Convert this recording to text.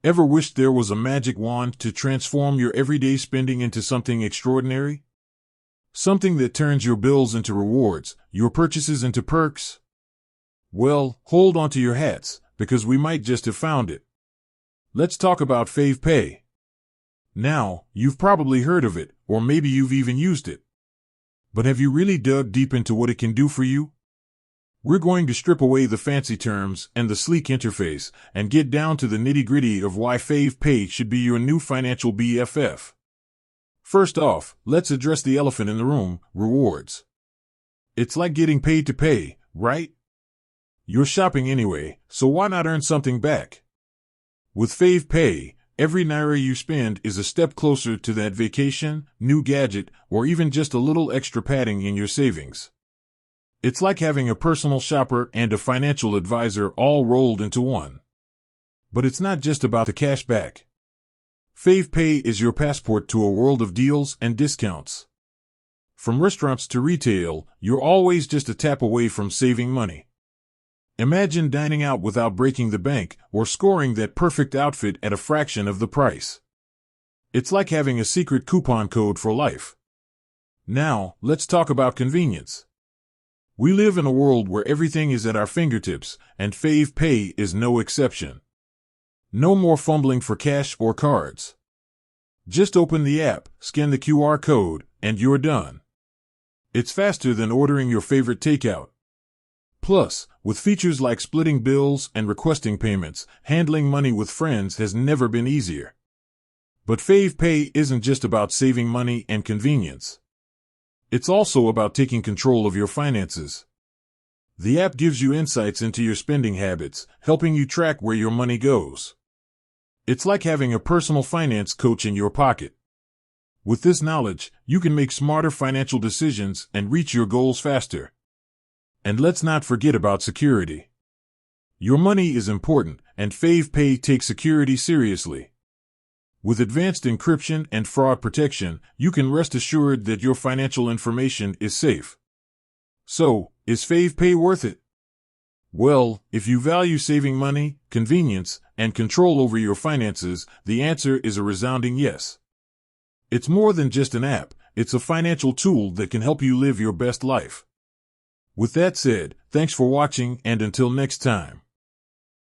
Ever wished there was a magic wand to transform your everyday spending into something extraordinary? Something that turns your bills into rewards, your purchases into perks? Well, hold on to your hats, because we might just have found it. Let's talk about favepay. Now, you've probably heard of it, or maybe you've even used it. But have you really dug deep into what it can do for you? We're going to strip away the fancy terms and the sleek interface and get down to the nitty-gritty of why favepay should be your new financial BFF. First off, let's address the elephant in the room: rewards. It's like getting paid to pay, right? You're shopping anyway, so why not earn something back? With favepay, every naira you spend is a step closer to that vacation, new gadget, or even just a little extra padding in your savings. It's like having a personal shopper and a financial advisor all rolled into one. But it's not just about the cash back. Favepay is your passport to a world of deals and discounts. From restaurants to retail, you're always just a tap away from saving money. Imagine dining out without breaking the bank, or scoring that perfect outfit at a fraction of the price. It's like having a secret coupon code for life. Now, let's talk about convenience. We live in a world where everything is at our fingertips, and favepay is no exception. No more fumbling for cash or cards. Just open the app, scan the QR code, and you're done. It's faster than ordering your favorite takeout. Plus, with features like splitting bills and requesting payments, handling money with friends has never been easier. But favepay isn't just about saving money and convenience. It's also about taking control of your finances. The app gives you insights into your spending habits, helping you track where your money goes. It's like having a personal finance coach in your pocket. With this knowledge, you can make smarter financial decisions and reach your goals faster. And let's not forget about security. Your money is important, and favepay takes security seriously. With advanced encryption and fraud protection, you can rest assured that your financial information is safe. So, is favepay worth it? Well, if you value saving money, convenience, and control over your finances, the answer is a resounding yes. It's more than just an app, it's a financial tool that can help you live your best life. With that said, thanks for watching, and until next time.